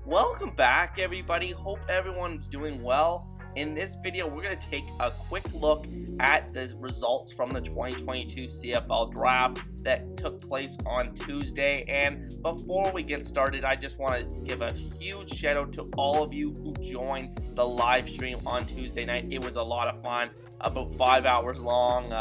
Welcome back, everybody. Hope everyone's doing well. In this video, we're going to take a quick look at the results from the 2022 CFL Draft that took place on Tuesday. And before we get started, I just want to give a huge shout out to all of you who joined the live stream on Tuesday night. It was a lot of fun, about 5 hours long.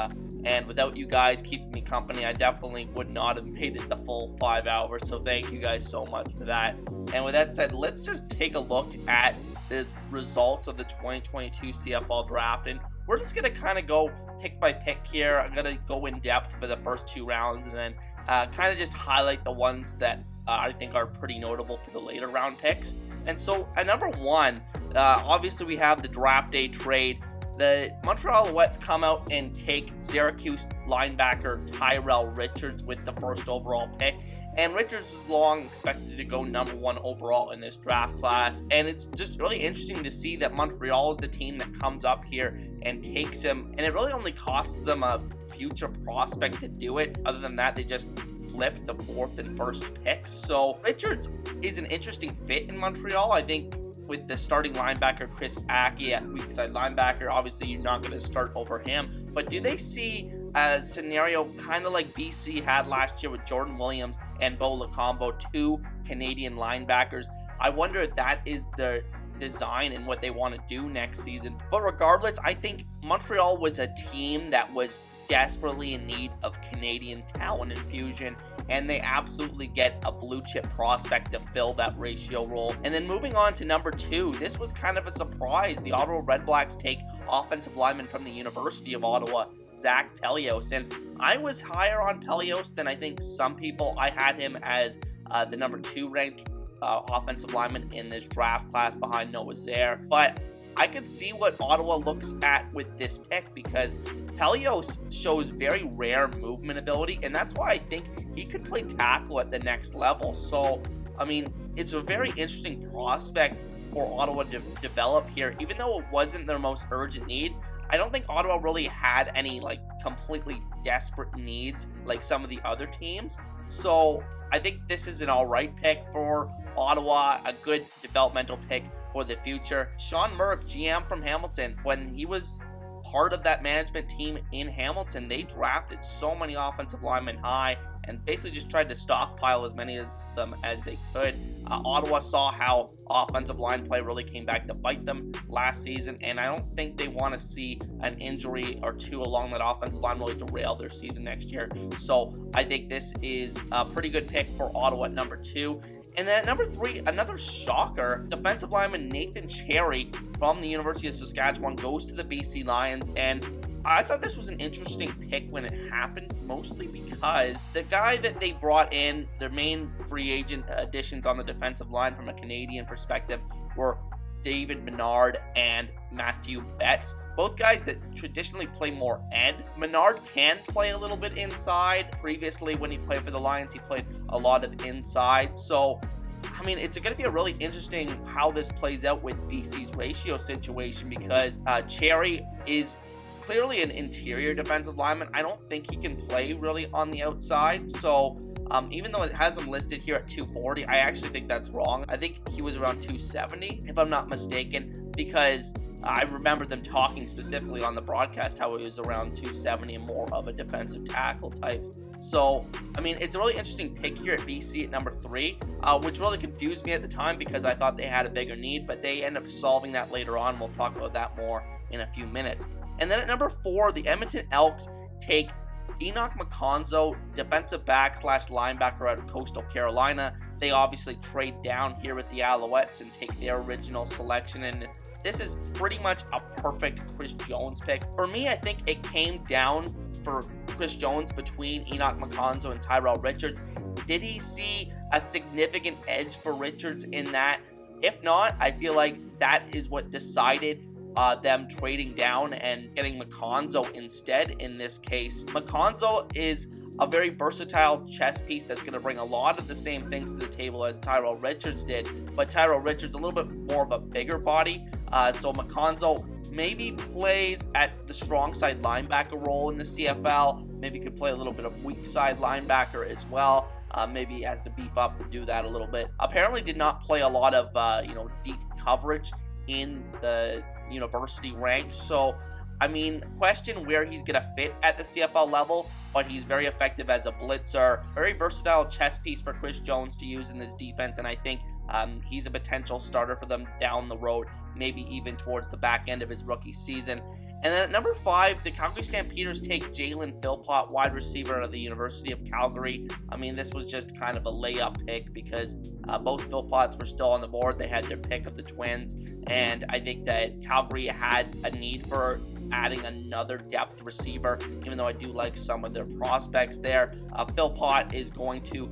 And without you guys keeping me company, I definitely would not have made it the full 5 hours. So thank you guys so much for that. And with that said, let's just take a look at the results of the 2022 CFL Draft. And we're just going to kind of go pick by pick here. I'm going to go in depth for the first 2 rounds and then kind of just highlight the ones that I think are pretty notable for the later round picks. And so at number 1, obviously we have the draft day trade. The Montreal Alouettes come out and take Syracuse linebacker Tyrell Richards with the first overall pick. And Richards was long expected to go number 1 overall in this draft class. And it's just really interesting to see that Montreal is the team that comes up here and takes him. And it really only costs them a future prospect to do it. Other than that, they just flipped the 4th and 1st picks. So Richards is an interesting fit in Montreal. I think with the starting linebacker Chris Aki at weak side linebacker, obviously you're not going to start over him. But do they see a scenario kind of like BC had last year with Jordan Williams and Bo Lacombo, 2 Canadian linebackers? I wonder if that is the design and what they want to do next season. But regardless, I think Montreal was a team that was desperately in need of Canadian talent infusion, and they absolutely get a blue chip prospect to fill that ratio role. And then moving on to number 2, this was kind of a surprise. The Ottawa Redblacks take offensive lineman from the University of Ottawa, Zach Pelios, and I was higher on Pelios than I think some people. I had him as the number 2 ranked offensive lineman in this draft class behind Noah Zaire, but I could see what Ottawa looks at with this pick because Pelios shows very rare movement ability, and that's why I think he could play tackle at the next level. So, I mean, it's a very interesting prospect for Ottawa to develop here. Even though it wasn't their most urgent need, I don't think Ottawa really had any completely desperate needs like some of the other teams. So I think this is an alright pick for Ottawa, a good developmental pick for the future. Sean Murk, GM from Hamilton, when he was part of that management team in Hamilton, they drafted so many offensive linemen high and basically just tried to stockpile as many of them as they could. Ottawa saw how offensive line play really came back to bite them last season, and I don't think they want to see an injury or 2 along that offensive line really derail their season next year. So I think this is a pretty good pick for Ottawa at number 2. And then at number 3, another shocker, defensive lineman Nathan Cherry from the University of Saskatchewan goes to the BC Lions, and I thought this was an interesting pick when it happened, mostly because the guy that they brought in, their main free agent additions on the defensive line from a Canadian perspective, were David Menard and Matthew Betts, both guys that traditionally play more ed. Menard can play a little bit inside. Previously, when he played for the Lions, he played a lot of inside. So, I mean, it's going to be a really interesting how this plays out with BC's ratio situation because Cherry is clearly an interior defensive lineman. I don't think he can play really on the outside. So, even though it has him listed here at 240, I actually think that's wrong. I think he was around 270, if I'm not mistaken, because I remember them talking specifically on the broadcast how he was around 270 and more of a defensive tackle type. So, I mean, it's a really interesting pick here at BC at number 3, which really confused me at the time because I thought they had a bigger need, but they end up solving that later on. We'll talk about that more in a few minutes. And then at number 4, the Edmonton Elks take Enoch McConzo, defensive back / linebacker out of Coastal Carolina. They obviously trade down here with the Alouettes and take their original selection, and this is pretty much a perfect Chris Jones pick. For me, I think it came down for Chris Jones between Enoch McConzo and Tyrell Richards. Did he see a significant edge for Richards in that? If not, I feel like that is what decided them trading down and getting McConzo instead in this case. McConzo is a very versatile chess piece that's going to bring a lot of the same things to the table as Tyrell Richards did, but Tyrell Richards a little bit more of a bigger body, so McConzo maybe plays at the strong side linebacker role in the CFL, maybe could play a little bit of weak side linebacker as well. Maybe has to beef up to do that a little bit. Apparently did not play a lot of deep coverage in the university ranks, so I mean, question where he's going to fit at the CFL level, but he's very effective as a blitzer. Very versatile chess piece for Chris Jones to use in this defense, and I think he's a potential starter for them down the road, maybe even towards the back end of his rookie season. And then at number 5, the Calgary Stampeders take Jalen Philpott, wide receiver out of the University of Calgary. I mean, this was just kind of a layup pick because both Philpotts were still on the board. They had their pick of the Twins, and I think that Calgary had a need for adding another depth receiver, even though I do like some of their prospects there. Philpott is going to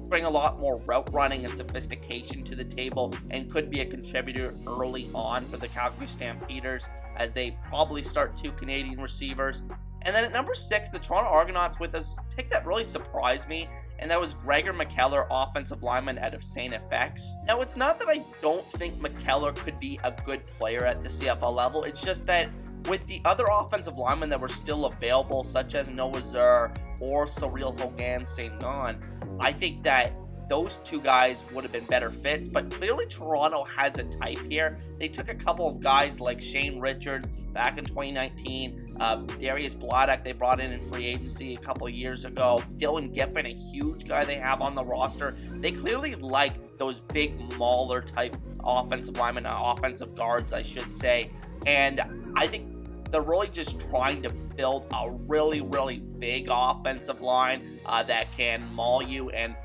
bring a lot more route running and sophistication to the table and could be a contributor early on for the Calgary Stampeders as they probably start 2 Canadian receivers. And then at number 6, the Toronto Argonauts with a pick that really surprised me, and that was Gregor McKellar, offensive lineman out of St. FX. Now, it's not that I don't think McKellar could be a good player at the CFL level, it's just that with the other offensive linemen that were still available, such as Noah Zur or Cyril Hogan St. John, I think that those 2 guys would have been better fits, but clearly Toronto has a type here. They took a couple of guys like Shane Richards back in 2019, Darius Bladdock they brought in free agency a couple of years ago, Dylan Giffen, a huge guy they have on the roster. They clearly like those big mauler type offensive linemen, offensive guards I should say, and I think they're really just trying to build a really, really big offensive line that can maul you and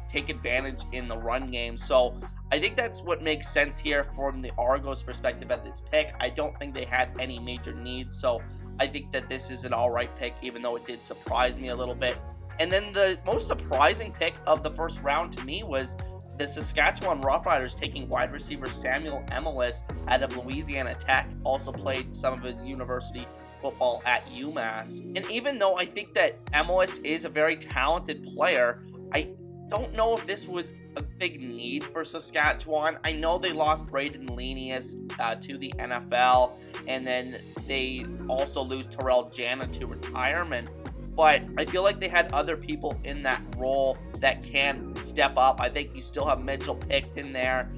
take advantage in the run game. So I think that's what makes sense here from the Argos perspective at this pick. I don't think they had any major needs, so I think that this is an alright pick, even though it did surprise me a little bit. And then the most surprising pick of the first round to me was the Saskatchewan Roughriders taking wide receiver Samuel Emelis out of Louisiana Tech, also played some of his university football at UMass. And even though I think that Emelis is a very talented player, I don't know if this was a big need for Saskatchewan. I know they lost Braden Lenius to the NFL, and then they also lose Terrell Jana to retirement. But I feel like they had other people in that role that can step up. I think you still have Mitchell Picked in there,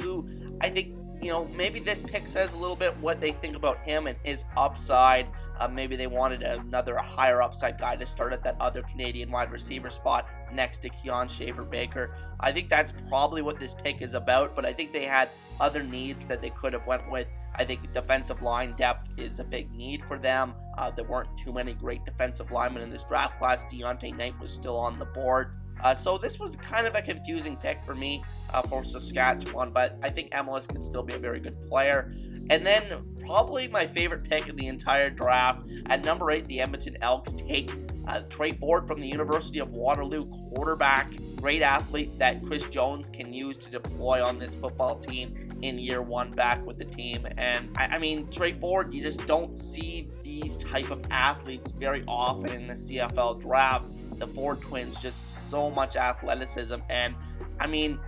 who I think, maybe this pick says a little bit what they think about him and his upside. Maybe they wanted another higher upside guy to start at that other Canadian wide receiver spot next to Keon Schaefer-Baker. I think that's probably what this pick is about, but I think they had other needs that they could have went with. I think defensive line depth is a big need for them. There weren't too many great defensive linemen in this draft class. Deontay Knight was still on the board. So this was kind of a confusing pick for me for Saskatchewan, but I think Emelis can still be a very good player. And then probably my favorite pick of the entire draft, at number 8, the Edmonton Elks take Trey Ford from the University of Waterloo, quarterback, great athlete that Chris Jones can use to deploy on this football team in year 1 back with the team. And I mean, Trey Ford, you just don't see these type of athletes very often in the CFL draft. The Ford twins, just so much athleticism, and I mean,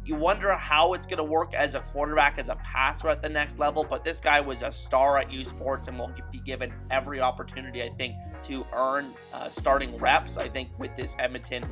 you wonder how it's going to work as a quarterback, as a passer at the next level, but this guy was a star at U Sports and will be given every opportunity, I think, to earn starting reps. I think with this Edmonton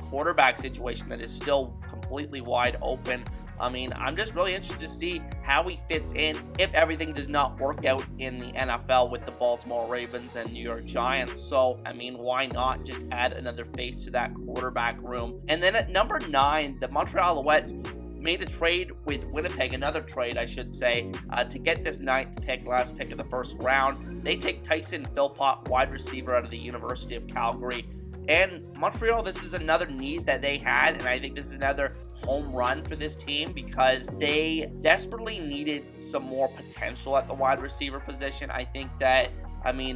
quarterback situation that is still completely wide open. I mean, I'm just really interested to see how he fits in if everything does not work out in the NFL with the Baltimore Ravens and New York Giants. So, I mean, why not just add another face to that quarterback room? And then at number 9, the Montreal Alouettes made a trade with Winnipeg, another trade, I should say, to get this 9th pick, last pick of the first round. They take Tyson Philpott, wide receiver out of the University of Calgary. And Montreal, this is another need that they had, and I think this is another home run for this team because they desperately needed some more potential at the wide receiver position. I think that,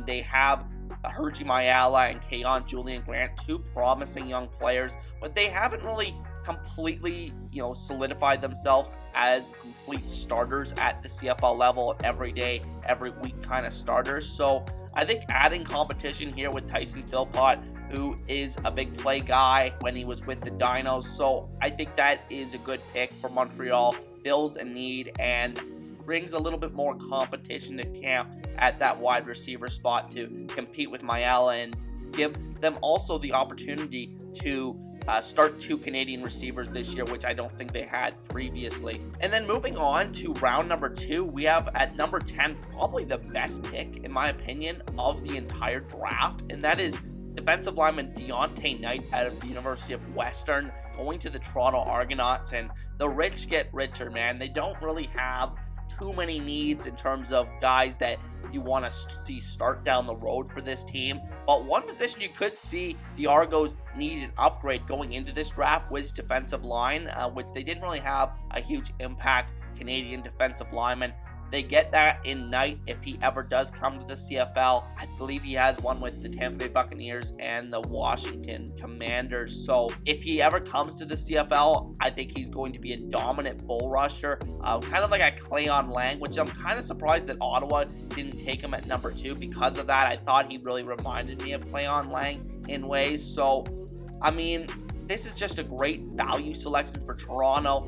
they have Herji Mayala and Keon Julian Grant, two promising young players, but they haven't really completely, solidified themselves as complete starters at the CFL level, every day, every week kind of starters. So I think adding competition here with Tyson Philpott, who is a big play guy when he was with the Dinos, so I think that is a good pick for Montreal. Fills a need and brings a little bit more competition to camp at that wide receiver spot to compete with Mayala and give them also the opportunity to start two Canadian receivers this year, which I don't think they had previously. And then moving on to round number 2, we have at number 10 probably the best pick, in my opinion, of the entire draft, and that is defensive lineman Deontay Knight out of the University of Western, going to the Toronto Argonauts. And the rich get richer, man. They don't really have too many needs in terms of guys that you want to see start down the road for this team. But one position you could see the Argos need an upgrade going into this draft was defensive line, which they didn't really have a huge impact Canadian defensive lineman. They get that in Knight if he ever does come to the CFL. I believe he has one with the Tampa Bay Buccaneers and the Washington Commanders. So if he ever comes to the CFL, I think he's going to be a dominant bull rusher, kind of like a Cleon Lang, which I'm kind of surprised that Ottawa didn't take him at number 2 because of that. I thought he really reminded me of Cleon Lang in ways. So, I mean, this is just a great value selection for Toronto.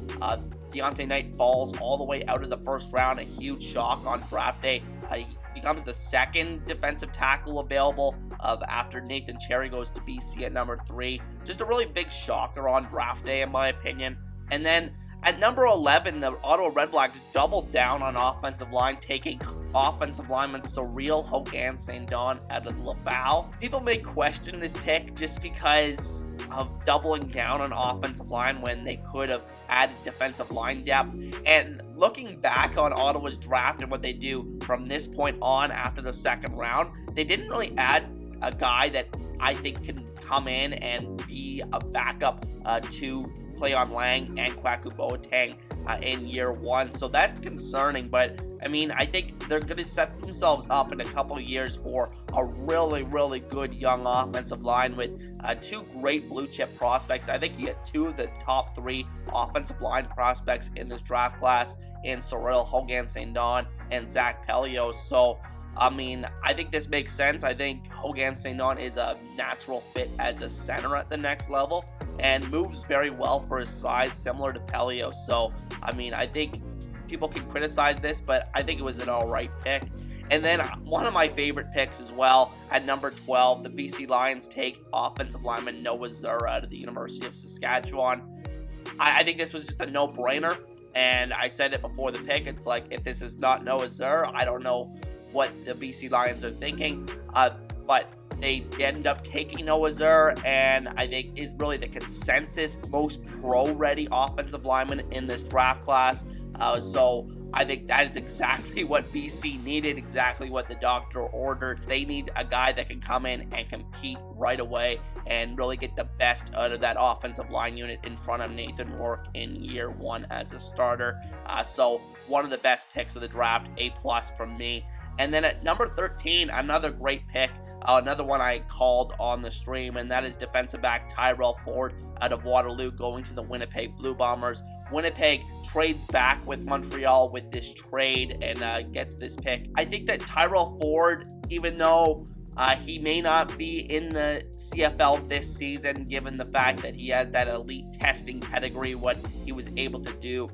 Deontay Knight falls all the way out of the first round, a huge shock on draft day. He becomes the second defensive tackle available after Nathan Cherry goes to BC at number 3. Just a really big shocker on draft day, in my opinion. And then at number 11, the Ottawa Redblacks doubled down on offensive line, taking offensive lineman Cyril Hogan St. Don out of Laval. People may question this pick just because of doubling down on offensive line when they could have added defensive line depth. And looking back on Ottawa's draft and what they do from this point on after the second round, they didn't really add a guy that I think can come in and be a backup to Cleon Lang and Kwaku Boateng in year 1. So that's concerning, but I mean, I think they're going to set themselves up in a couple years for a really, really good young offensive line with 2 great blue chip prospects. I think you get 2 of the top 3 offensive line prospects in this draft class in Cyril Hogan St. Don and Zach Pelios. So I mean, I think this makes sense. I think Hogan St. Don is a natural fit as a center at the next level and moves very well for his size, similar to Pelios. So, I mean, I think people can criticize this, but I think it was an alright pick. And then one of my favorite picks as well, at number 12, the BC Lions take offensive lineman Noah Zura out of the University of Saskatchewan. I think this was just a no-brainer, and I said it before the pick. It's like, if this is not Noah Zura, I don't know what the BC Lions are thinking, but they end up taking Noah Zura, and I think is really the consensus most pro-ready offensive lineman in this draft class. So I think that is exactly what BC needed, exactly what the doctor ordered. They need a guy that can come in and compete right away and really get the best out of that offensive line unit in front of Nathan Rourke in year 1 as a starter. So one of the best picks of the draft, A+ from me. And then at number 13, another great pick, another one I called on the stream, and that is defensive back Tyrell Ford out of Waterloo, going to the Winnipeg Blue Bombers. Winnipeg trades back with Montreal with this trade and gets this pick. I think that Tyrell Ford, even though he may not be in the CFL this season, given the fact that he has that elite testing pedigree, what he was able to do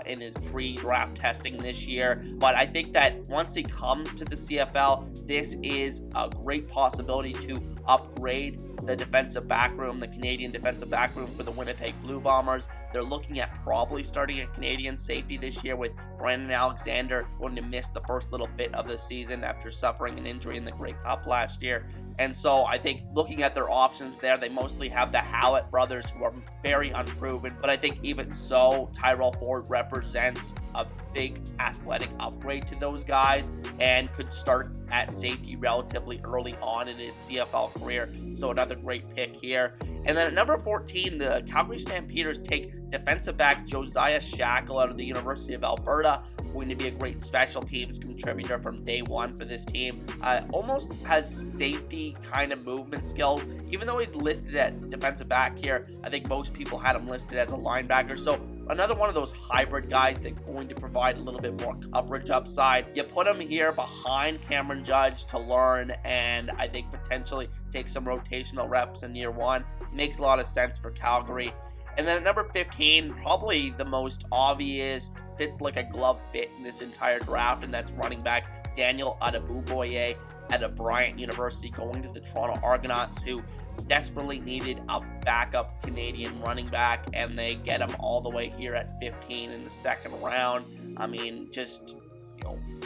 in his pre-draft testing this year. But I think that once he comes to the CFL, this is a great possibility to upgrade the defensive back room, the Canadian defensive back room for the Winnipeg Blue Bombers. They're looking at probably starting a Canadian safety this year, with Brandon Alexander going to miss the first little bit of the season after suffering an injury in the Grey Cup last year. And so I think looking at their options there, they mostly have the Howlett brothers, who are very unproven. But I think even so, Tyrell Ford represents a big athletic upgrade to those guys and could start at safety relatively early on in his CFL career. So another great pick here. And then at number 14, the Calgary Stampeders take defensive back Josiah Shackle out of the University of Alberta, going to be a great special teams contributor from day one for this team. Almost has safety kind of movement skills, even though he's listed at defensive back here. I think most people had him listed as a linebacker. So another one of those hybrid guys that's going to provide a little bit more coverage upside. You put him here behind Cameron Judge to learn, and I think potentially take some rotational reps in year one. Makes a lot of sense for Calgary. And then at number 15, probably the most obvious, fits like a glove fit in this entire draft, and that's running back Daniel Adeboboye out of Bryant University, going to the Toronto Argonauts, who desperately needed a backup Canadian running back, and they get him all the way here at 15 in the second round. I mean, just,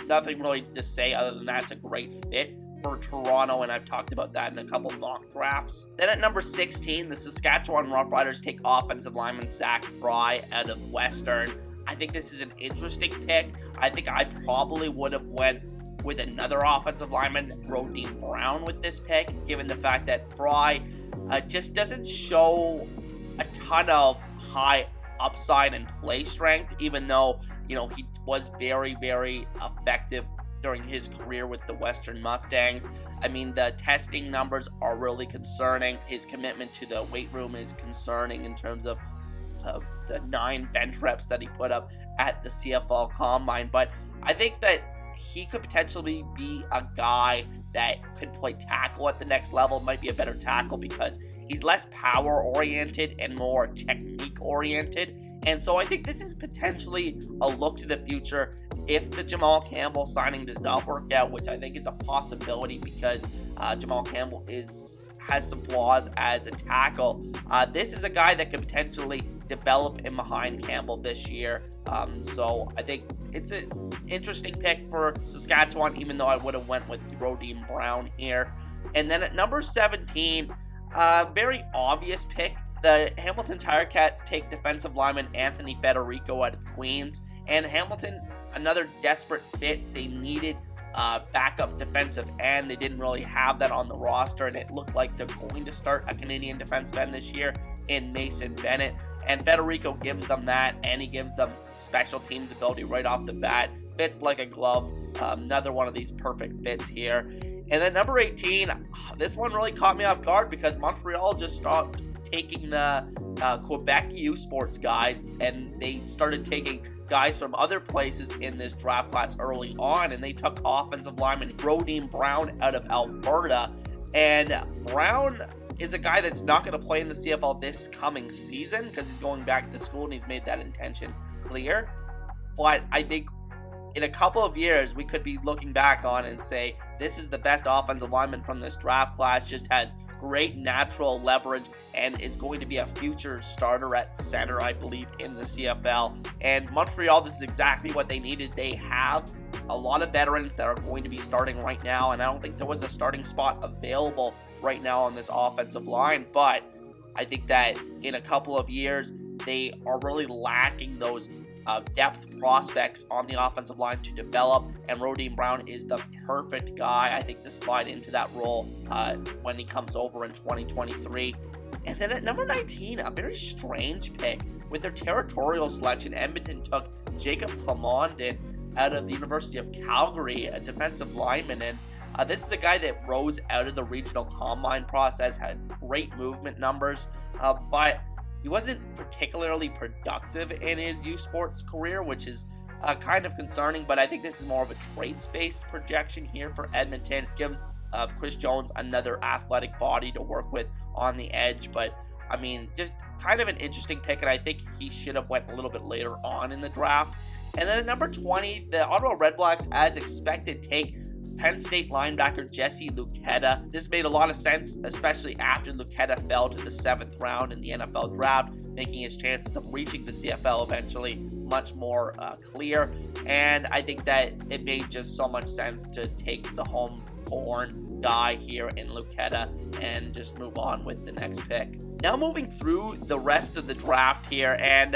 nothing really to say other than that's a great fit for Toronto, and I've talked about that in a couple mock drafts. Then at number 16, the Saskatchewan Roughriders take offensive lineman Zach Fry out of Western. I think this is an interesting pick. I think I probably would have went with another offensive lineman, Rodeem Brown, with this pick, given the fact that Fry just doesn't show a ton of high upside and play strength, even though, he was very, very effective during his career with the Western Mustangs. I mean, the testing numbers are really concerning. His commitment to the weight room is concerning in terms of the 9 bench reps that he put up at the CFL Combine. But I think that he could potentially be a guy that could play tackle at the next level. Might be a better tackle because he's less power oriented and more technique oriented. And so I think this is potentially a look to the future if the Jamal Campbell signing does not work out, which I think is a possibility because Jamal Campbell has some flaws as a tackle. This is a guy that could potentially develop in behind Campbell this year. So I think it's an interesting pick for Saskatchewan, even though I would have went with Rodeem Brown here. And then at number 17, very obvious pick. The Hamilton Tiger-Cats take defensive lineman Anthony Federico out of Queens. And Hamilton, another desperate fit. They needed backup defensive end. They didn't really have that on the roster, and it looked like they're going to start a Canadian defensive end this year in Mason Bennett. And Federico gives them that, and he gives them special teams ability right off the bat. Fits like a glove. Another one of these perfect fits here. And then number 18, this one really caught me off guard because Montreal just stopped taking the Quebec U Sports guys, and they started taking guys from other places in this draft class early on, and they took offensive lineman Rodeem Brown out of Alberta. And Brown is a guy that's not going to play in the CFL this coming season because he's going back to school and he's made that intention clear. But I think in a couple of years, we could be looking back on and say, this is the best offensive lineman from this draft class, just has great natural leverage, and is going to be a future starter at center, I believe, in the CFL. And Montreal, this is exactly what they needed. They have a lot of veterans that are going to be starting right now, and I don't think there was a starting spot available right now on this offensive line, but I think that in a couple of years, they are really lacking those depth prospects on the offensive line to develop, and Rodeem Brown is the perfect guy, I think, to slide into that role when he comes over in 2023. And then at number 19, a very strange pick. With their territorial selection, Edmonton took Jacob Plamondon out of the University of Calgary, a defensive lineman, and this is a guy that rose out of the regional combine process, had great movement numbers, but he wasn't particularly productive in his U Sports career, which is kind of concerning, but I think this is more of a traits-based projection here for Edmonton. Gives Chris Jones another athletic body to work with on the edge, but I mean, just kind of an interesting pick, and I think he should have went a little bit later on in the draft. And then at number 20, the Ottawa Redblacks, as expected, take Penn State linebacker Jesse Luketa. This made a lot of sense, especially after Luketa fell to the 7th round in the NFL Draft, making his chances of reaching the CFL eventually much more clear. And I think that it made just so much sense to take the homeborn guy here in Luketa and just move on with the next pick. Now moving through the rest of the draft here, and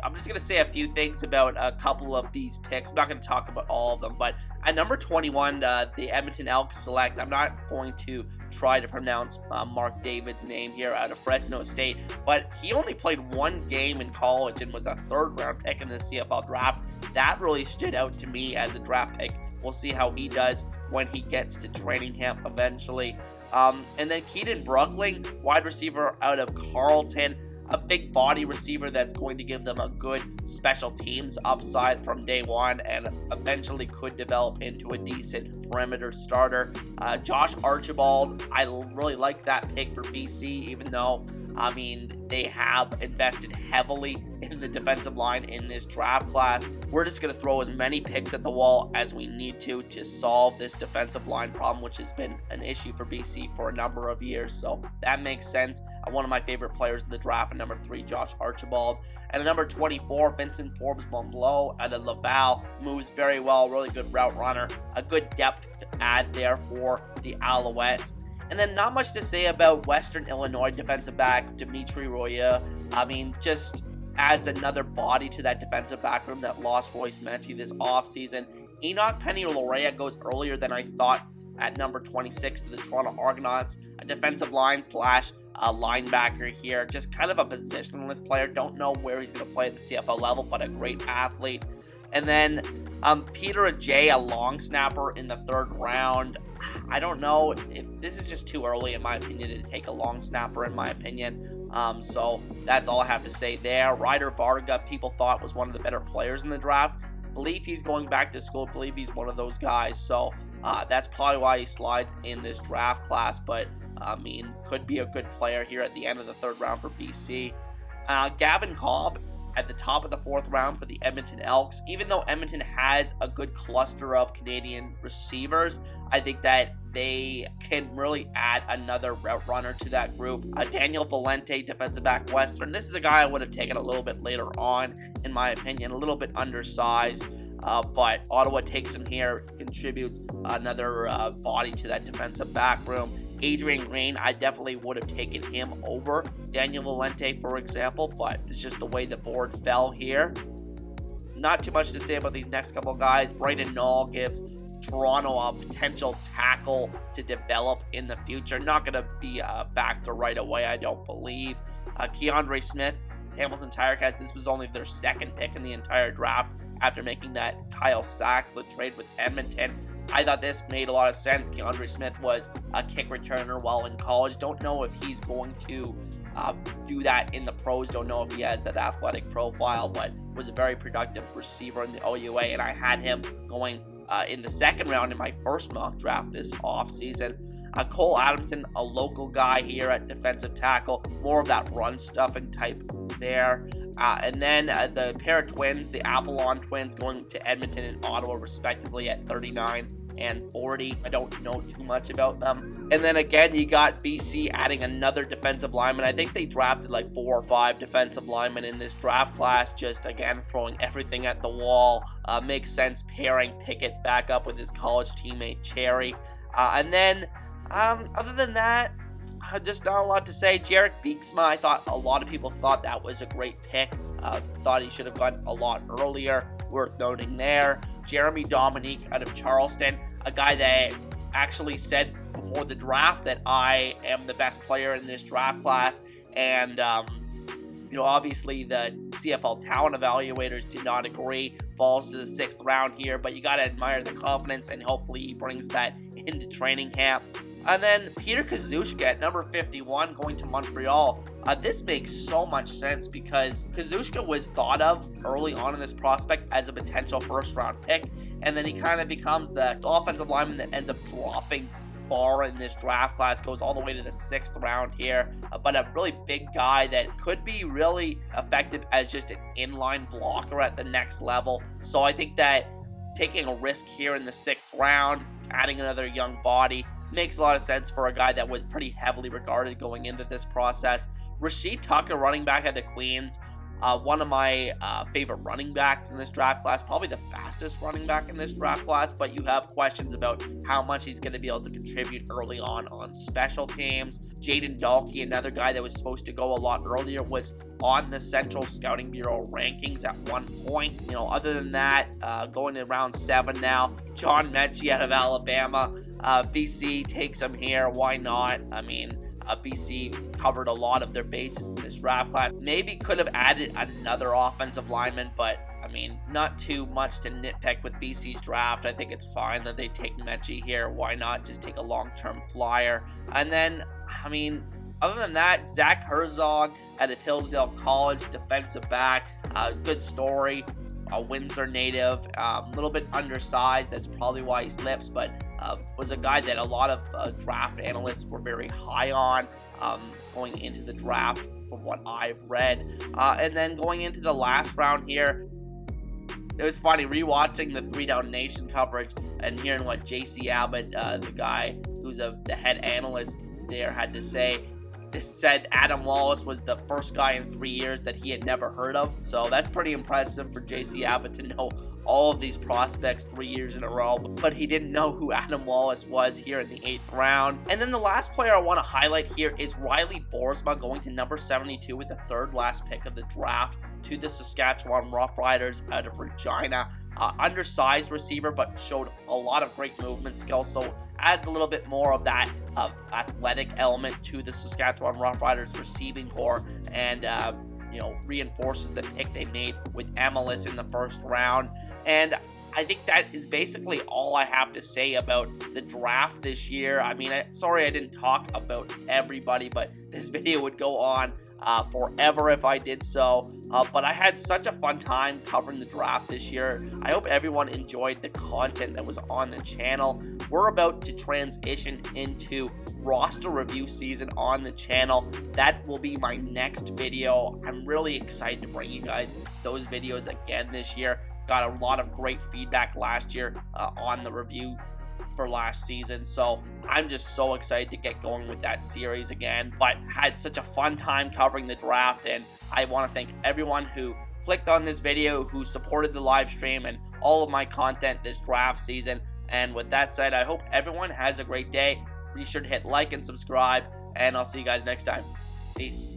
I'm just going to say a few things about a couple of these picks. I'm not going to talk about all of them, but at number 21, the Edmonton Elks select, I'm not going to try to pronounce Mark David's name here out of Fresno State, but he only played one game in college and was a third-round pick in the CFL Draft. That really stood out to me as a draft pick. We'll see how he does when he gets to training camp eventually. And then Keaton Brookling, wide receiver out of Carleton, a big body receiver that's going to give them a good special teams upside from day one and eventually could develop into a decent perimeter starter. Josh Archibald, I really like that pick for BC, even though, I mean, they have invested heavily in the defensive line in this draft class. We're just going to throw as many picks at the wall as we need to solve this defensive line problem, which has been an issue for BC for a number of years. So that makes sense. One of my favorite players in the draft at number 3, Josh Archibald. And at number 24, Vincent Forbes-Monbleau out of Laval, moves very well, really good route runner, a good depth to add there for the Alouettes. And then not much to say about Western Illinois defensive back Dimitri Royer. I mean, just adds another body to that defensive back room that lost Royce Menchie this offseason. Enoch Penny-Lorea goes earlier than I thought at number 26 to the Toronto Argonauts, a defensive line slash linebacker here. Just kind of a positionless player. Don't know where he's going to play at the CFL level, but a great athlete. And then Peter Ajay, a long snapper in the 3rd round. I don't know if this is just too early, in my opinion, to take a long snapper, in my opinion. So that's all I have to say there. Ryder Varga, people thought was one of the better players in the draft. Believe he's going back to school. Believe he's one of those guys. So that's probably why he slides in this draft class. But, I mean, could be a good player here at the end of the 3rd round for BC. Gavin Cobb at the top of the 4th round for the Edmonton Elks. Even though Edmonton has a good cluster of Canadian receivers, I think that they can really add another route runner to that group. Daniel Valente, defensive back Western. This is a guy I would have taken a little bit later on, in my opinion, a little bit undersized. But Ottawa takes him here, contributes another body to that defensive back room. Adrian Green, I definitely would have taken him over Daniel Valente, for example, but it's just the way the board fell here. Not too much to say about these next couple guys. Brayden Knoll gives Toronto a potential tackle to develop in the future. Not going to be a factor right away, I don't believe. Keandre Smith, Hamilton Tiger-Cats, this was only their 2nd pick in the entire draft after making that Kyle Saxland trade with Edmonton. I thought this made a lot of sense. Keandre Smith was a kick returner while in college. Don't know if he's going to do that in the pros. Don't know if he has that athletic profile, but was a very productive receiver in the OUA, and I had him going in the 2nd round in my first mock draft this offseason. Cole Adamson, a local guy here at defensive tackle, more of that run stuffing type there. And then the pair of twins, the Apollon twins, going to Edmonton and Ottawa respectively at 39 and 40. I don't know too much about them. And then again, you got BC adding another defensive lineman. I think they drafted like 4 or 5 defensive linemen in this draft class. Just again, throwing everything at the wall. Makes sense pairing Pickett back up with his college teammate Cherry. And then other than that, just not a lot to say. Jarek Beeksma, I thought a lot of people thought that was a great pick. Thought he should have gone a lot earlier. Worth noting there. Jeremy Dominique out of Charleston, a guy that actually said before the draft that I am the best player in this draft class. And, obviously the CFL talent evaluators did not agree. Falls to the 6th round here, but you got to admire the confidence, and hopefully he brings that into training camp. And then Peter Kazushka at number 51 going to Montreal. This makes so much sense because Kazushka was thought of early on in this prospect as a potential 1st round pick, and then he kind of becomes the offensive lineman that ends up dropping far in this draft class, goes all the way to the 6th round here, but a really big guy that could be really effective as just an inline blocker at the next level. So I think that taking a risk here in the 6th round, adding another young body, makes a lot of sense for a guy that was pretty heavily regarded going into this process. Rashid Tucker, running back at the Queens, one of my favorite running backs in this draft class, probably the fastest running back in this draft class, but you have questions about how much he's going to be able to contribute early on special teams. Jaden Dahlke, another guy that was supposed to go a lot earlier, was on the Central Scouting Bureau rankings at one point. You know, other than that, going to round 7 now, John Mechie out of Alabama. BC takes him here. Why not? I mean, BC covered a lot of their bases in this draft class. Maybe could have added another offensive lineman, but I mean, not too much to nitpick with BC's draft. I think it's fine that they take Mechie here. Why not just take a long-term flyer? And then, I mean, other than that, Zach Herzog out of Hillsdale College, defensive back. Good story. A Windsor native, a little bit undersized. That's probably why he slips, but was a guy that a lot of draft analysts were very high on going into the draft from what I've read. And then going into the last round here, it was funny rewatching the 3 Down Nation coverage and hearing what JC Abbott, the guy who's the head analyst there, had to say. This said Adam Wallace was the first guy in 3 years that he had never heard of. So that's pretty impressive for JC Abbott to know all of these prospects 3 years in a row. But he didn't know who Adam Wallace was here in the 8th round. And then the last player I want to highlight here is Riley Boersma, going to number 72 with the 3rd last pick of the draft to the Saskatchewan Roughriders out of Regina. Undersized receiver, but showed a lot of great movement skills, so adds a little bit more of that athletic element to the Saskatchewan Roughriders receiving core, and you know, reinforces the pick they made with Emilus in the 1st round. And I think that is basically all I have to say about the draft this year. I mean, sorry I didn't talk about everybody, but this video would go on forever if I did so. But I had such a fun time covering the draft this year. I hope everyone enjoyed the content that was on the channel. We're about to transition into roster review season on the channel. That will be my next video. I'm really excited to bring you guys those videos again this year. Got a lot of great feedback last year on the review for last season, so I'm just so excited to get going with that series again. But had such a fun time covering the draft, and I want to thank everyone who clicked on this video, who supported the live stream and all of my content this draft season. And with that said, I hope everyone has a great day. Be sure to hit like and subscribe, and I'll see you guys next time. Peace.